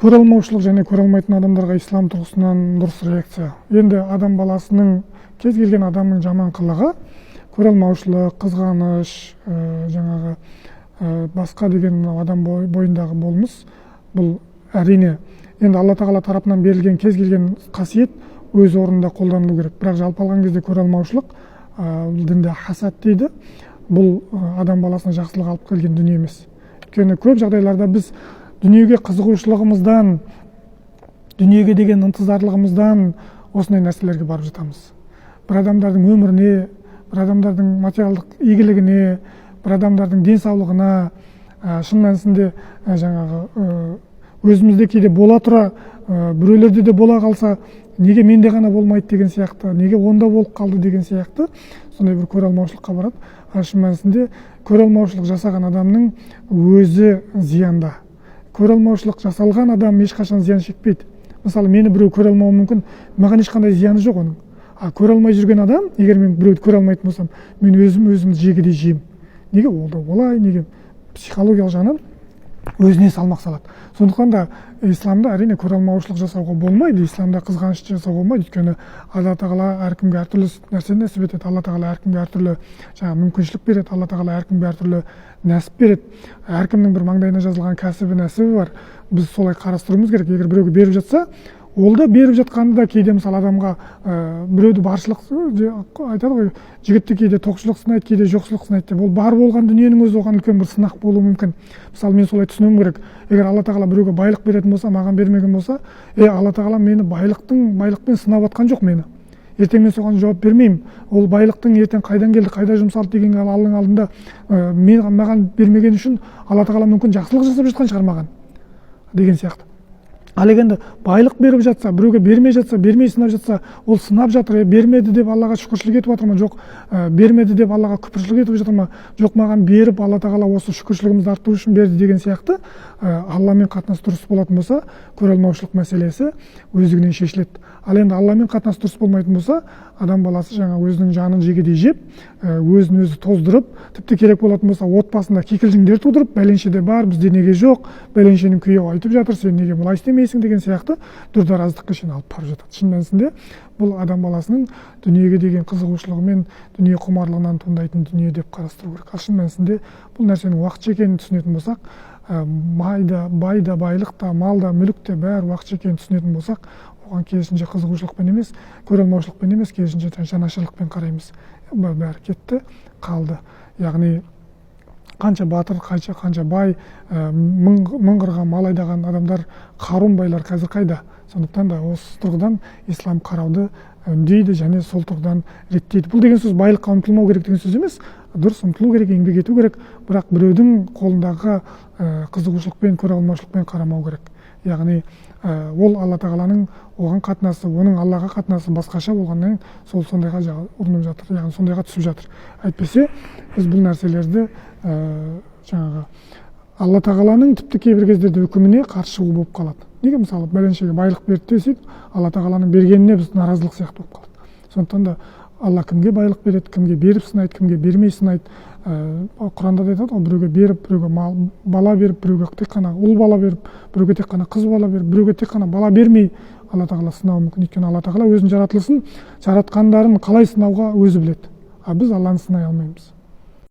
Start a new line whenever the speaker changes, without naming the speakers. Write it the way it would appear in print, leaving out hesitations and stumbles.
көре алмаушылық және көре алмайтын адамдарға ислам тұрғысынан дұрыс реакция. Енді адам баласының, кез келген адамның жаман қылығы көре алмаушылық, қызғаныш, жаңағы басқа деген адам бойындағы болмыс, бұл әрине енді Алла тағала тарапынан берілген кез келген қасиет өз орнында қолданылу керек. Бірақ жалпы алған кезде көре алмаушылық, дінде хасад дейді, бұл адам баласына жақсылық алып келген дүние емес. Өйткені көп жағдайларда біз дүниеге қызығушылығымыздан, дүниеге деген ынтызарлығымыздан осындай нәрселерге барып жатамыз. Бір адамдардың өміріне, бір адамдардың материалдық игілігіне, бір адамдардың денсаулығына, шын мәнісінде жаңағы өзімізде кейде бола тұра, біреулерде де бола қалса, неге менде ғана болмайды деген сияқты, неге онда болып қалды деген сияқты, сондай бір көре алмаушылыққа барады. Шын мәнісінде көре алмаушылық жасаған адамның өзі зиянда. Көре алмаушылық жасалған адам ешқашан зиян шекпейді. Мысалы, мені біреу көре алмауы мүмкін, маған ешқандай зияны жоқ оның. Көре алмай жүрген адам, егер мен біреуді көре алмайтын болсам, мен өзімді жегідей жеймін. Неге олда олай, неге психологиялық жағынан өзіне салмақ салады. Сондықтан да исламда әрине көре алмаушылық жасауға болмайды, исламда қызғаныш жасауға болмайды. Өйткені Алла тағала әркімге әртүрлі нәрсе нәсіп етеді, Алла тағала әркімге әртүрлі мүмкіншілік береді, Алла тағала әркімге әртүрлі нәсіп береді. Әркімнің бір маңдайына жазылған кәсібі, нәсібі бар. Біз солай қарастыруымыз керек. Егер біреуге беріп жатса, ол да беріп жатқанында кейде мысалы адамға біреуді баршылық айтады ғой, жігітті кейде тоқшылық сынайды, кейде жоқшылық сынайды деп. Ол бар болған дүниенің өзі оған үлкен бір сынақ болуы мүмкін. Мысалы, мен солай түсінуім керек. Егер Алла тағала біреуге байлық беретін болса, маған бермеген болса, Алла тағала мені байлықпен сынап жатқан жоқ мені. Ертең мен соған жауап бермеймін. Ол байлықтың ертең қайдан келді, қайда жұмсалды деген Алланың алдында маған бермеген үшін Алла тағала мүмкін жақсылық жасап жатқан шығар маған деген сияқты. Ал егер байлық беріп жатса, біреуге бермей жатса, бермей сынап жатса, ол сынап жатыр, бермеді деп Аллаға шүкіршілік етіп жатыр ма? Жоқ, бермеді деп Аллаға күпіршілік етіп жатыр ма? Жоқ, маған беріп, Алла тағала осы шүкіршілігімізді арттыру үшін берді деген сияқты, Алламен қатынас дұрыс болатын болса, көре алмаушылық мәселесі өздігінен шешіледі. Ал енді Алламен қатынас дұрыс болмайтын болса, адам баласы жаңа өзінің жанын жегідей жеп, өзін өзі тоздырып, тіпті керек болатын болса, отбасында кикілжіңдер тудырып, бәленшеде бар, бізде неге жоқ, бәленшенің күйеуі айтып жатыр, сен неге бұлай істемейсің деген сияқты дүрдараздыққа шейін алып барып жатады. Шын мәнісінде бұл адам баласының дүниеге деген қызығушылығы мен дүние құмарлығынан туындайтын дүние деп қарастыру керек. Ал шын мәнісінде бұл нәрсенің уақытша екенін түсінетін болсақ, бай да, байлық та, мал да, мүлік те бәрі уақытша екенін түсінетін болсақ, оған керісінше қызығушылықпен емес, көре алмаушылықпен емес, керісінше жанашырлықпен қараймыз. Бәрі кетті, қалды. Яғни қанша батыр, қанша бай, мың қырға мал айдаған адамдар, қарун байлар қазір қайда? Сондықтан да осы тұрғыдан ислам қарауды үндейді және сол тұрғыдан реттейді. Бұл деген сөз байлыққа ұмтылмау керек деген сөз емес. Дұрыс ұмтылу керек, еңбек ету керек, бірақ біреудің қолындағы қызығушылықпен, көре алмаушылықпен қарамау керек. Яғни ол Алла тағаланың оған қатынасы, оның Аллаға қатынасы басқаша болғаннан сол сондайға ұрынып жатыр, яғни сондайға түсіп жатыр. Әйтпесе біз бұл нәрселерді жаңағы Алла тағаланың тіпті кейбір кездерде үкіміне қарсы шығу болып қалады. Неге мысалы бәленшеге байлық берді десек, Алла тағаланың бергеніне біз наразылық сияқты болып қалады. Сондықтан да Алла кімге байлық береді, кімге беріп сынайды, кімге бермей сынайды. Құранда да айтады, біреуге беріп, біреуге бала беріп, біреуге тек қана ұл бала беріп, біреуге тек қана қыз бала беріп, біреуге тек қана бала бермей Алла тағала сынауы мүмкін. Өйткені Алла тағала өзінің жаратылысын, жаратқандарын қалай сынауға өзі біледі. Біз Алланы сынай алмаймыз.